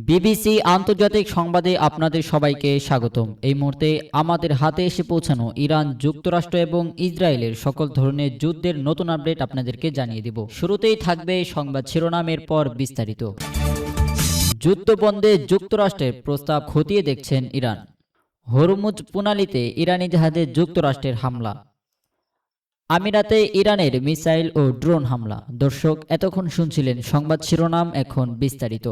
BBC আন্তর্জাতিক সংবাদে আপনাদের সবাইকে স্বাগতম। এই মুহূর্তে আমাদের হাতে এসে পৌঁছানো ইরান, যুক্তরাষ্ট্র এবং ইসরায়েলের সকল ধরনের যুদ্ধের নতুন আপডেট আপনাদেরকে জানিয়ে দিব। শুরুতেই থাকবে সংবাদ শিরোনামের পর বিস্তারিত। যুদ্ধ বন্ধে যুক্তরাষ্ট্রের প্রস্তাব খতিয়ে দেখছেন ইরান। হরমুজ প্রণালীতে ইরানি জাহাজে যুক্তরাষ্ট্রের হামলা। আমিরাতে ইরানের মিসাইল ও ড্রোন হামলা। দর্শক, এতক্ষণ শুনছিলেন সংবাদ শিরোনাম, এখন বিস্তারিত।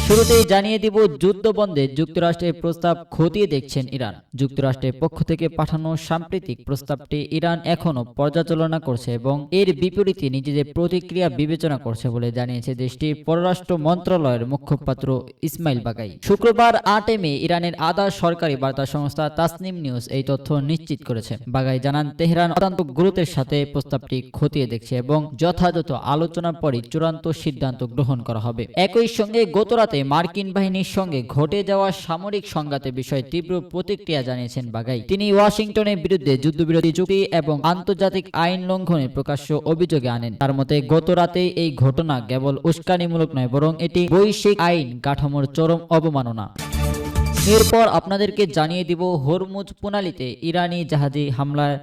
শুরুতেই জানিয়ে দিব, যুদ্ধ বন্ধে যুক্তরাষ্ট্রের প্রস্তাব খতিয়ে দেখছেন ইরান। যুক্তরাষ্ট্রের পক্ষ থেকে পাঠানো সাম্প্রতিক প্রস্তাবটি ইরান এখনও পর্যালোচনা করছে এবং এর বিপরীতে নিজেদের প্রতিক্রিয়া বিবেচনা করছে বলে জানিয়েছে দেশটির পররাষ্ট্র মন্ত্রণালয়ের মুখপাত্র ইসমাইল বাগাই। শুক্রবার 8 মে ইরানের আধা সরকারি বার্তা সংস্থা তাসনিম নিউজ এই তথ্য নিশ্চিত করেছে। বাগাই জানান, তেহরান অত্যন্ত গুরুত্বের সাথে প্রস্তাবটি খতিয়ে দেখছে এবং যথাযথ আলোচনার পরই চূড়ান্ত সিদ্ধান্ত গ্রহণ করা হবে। একই সঙ্গে গতরাতে মার্কিন বাহিনীর সঙ্গে ঘটে যাওয়া সামরিক সংঘাতের বিষয়ে তীব্র প্রতিক্রিয়া জানিয়েছেন বাগাই। তিনি ওয়াশিংটনের বিরুদ্ধে যুদ্ধবিরতি চুক্তি এবং আন্তর্জাতিক আইন লঙ্ঘনের প্রকাশ্য অভিযোগে আনেন। তার মতে, গতরাতে এই ঘটনা কেবল উস্কানিমূলক নয়, বরং এটি বৈশ্বিক আইন কাঠামোর চরম অবমাননা। এরপর আপনাদেরকে জানিয়ে দিব, হরমুজ প্রণালীতে ইরানি জাহাজে হামলায়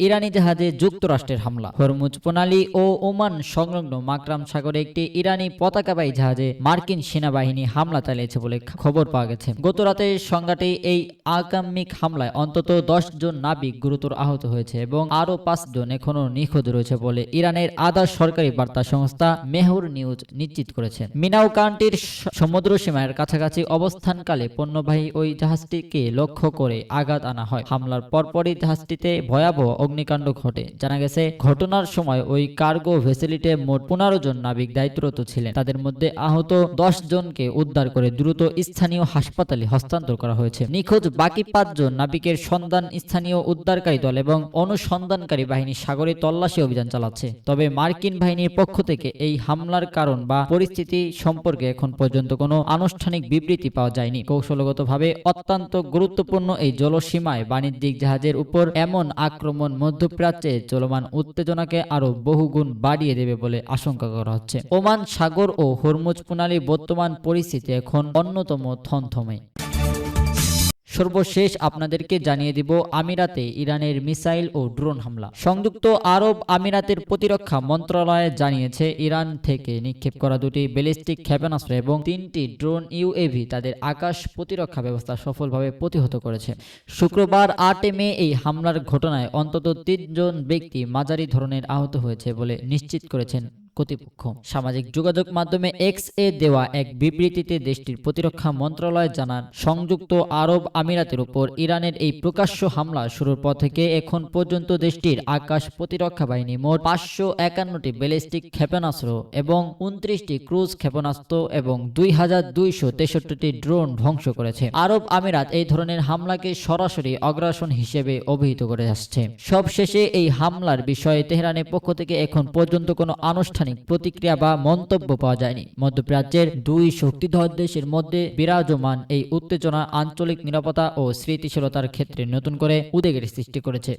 ইরানি জাহাজে যুক্তরাষ্ট্রের হামলা। হরমুজ প্রণালী ও ওমান সংলগ্ন মাকরাম সাগরে একটি ইরানি পতাকাবাহী জাহাজে মার্কিন সেনাবাহিনী হামলা চালিয়েছে বলে খবর পাওয়া গেছে। গতরাতে সংঘাতে এই আকাম্মিক হামলায় অন্তত 10 জন নাবিক গুরুতর আহত হয়েছে এবং আরও 5 জন এখনও নিখোঁজ রয়েছে বলে ইরানের আধা সরকারি বার্তা সংস্থা মেহর নিউজ নিশ্চিত করেছে। মিনাও কান্ট্রির সমুদ্র সীমার কাছাকাছি অবস্থানকালে পণ্যবাহী ওই জাহাজটিকে লক্ষ্য করে আঘাত আনা হয়। হামলার পরপরই জাহাজটিতে ভয়াবহ অগ্নিকাণ্ড ঘটে। জানা গেছে, ঘটনার সময় ওই কার্গো ভেসেলিতে মোট 15 জন নাবিক দায়িত্বরত ছিলেন। তাদের মধ্যে আহত 10 জনকে উদ্ধার করে দ্রুত স্থানীয় হাসপাতালে হস্তান্তর করা হয়েছে। নিখোঁজ বাকি 5 জন নাবিকের সন্ধান স্থানীয় উদ্ধারকারী দল এবং অনুসন্ধানকারী বাহিনী সাগরে তল্লাশি অভিযান চালাচ্ছে। তবে মার্কিন বাহিনীর পক্ষ থেকে এই হামলার কারণ বা পরিস্থিতি সম্পর্কে এখন পর্যন্ত কোনো আনুষ্ঠানিক বিবৃতি পাওয়া যায়নি। কৌশলগতভাবে অত্যন্ত গুরুত্বপূর্ণ এই জলসীমায় বাণিজ্যিক জাহাজের উপর এমন আক্রমণ মধ্যপ্রাচ্যে চলমান উত্তেজনাকে আরো বহুগুণ বাড়িয়ে দেবে বলে আশঙ্কা করা হচ্ছে। ওমান সাগর ও হরমুজ প্রণালীর বর্তমান পরিস্থিতি এখন অন্যতম থমথমে। সর্বশেষ আপনাদেরকে জানিয়ে দিব, আমিরাতে ইরানের মিসাইল ও ড্রোন হামলা। সংযুক্ত আরব আমিরাতের প্রতিরক্ষা মন্ত্রণালয় জানিয়েছে, ইরান থেকে নিক্ষেপ করা 2টি ব্যালিস্টিক ক্ষেপণাস্ত্র এবং 3টি ড্রোন ইউএভি তাদের আকাশ প্রতিরক্ষা ব্যবস্থা সফলভাবে প্রতিহত করেছে। শুক্রবার 8 মে এই হামলার ঘটনায় অন্তত 3 জন ব্যক্তি মাঝারি ধরনের আহত হয়েছে বলে নিশ্চিত করেছেন কর্তৃপক্ষ। সামাজিক যোগাযোগ মাধ্যমে এক্স এ দেওয়া এক বিবৃতিতে দেশটির প্রতিরক্ষা মন্ত্রণালয় জানান, সংযুক্ত আরব আমিরাতের উপর ইরানের এই প্রকাশ্য হামলা শুরুর পর থেকে এখন পর্যন্ত দেশটির আকাশ প্রতিরক্ষা বাহিনী মোট 551টি ব্যালিস্টিক ক্ষেপণাস্ত্র এবং 29টি ক্রুজ ক্ষেপণাস্ত্র এবং 2263টি ড্রোন ধ্বংস করেছে। আরব আমিরাত এই ধরনের হামলাকে সরাসরি অগ্রাসন হিসেবে অভিহিত করে আসছে। সবশেষে এই হামলার বিষয়ে তেহরানের পক্ষ থেকে এখন পর্যন্ত কোনো আনুষ্ঠানিক প্রতিক্রিয়া বা মন্তব্য পাওয়া যায়নি। মধ্যপ্রাচ্যের 2 শক্তিধর দেশের মধ্যে বিরাজমান এই উত্তেজনা আঞ্চলিক নিরাপত্তা ও স্থিতিশীলতার ক্ষেত্রে নতুন করে উদ্বেগের সৃষ্টি করেছে।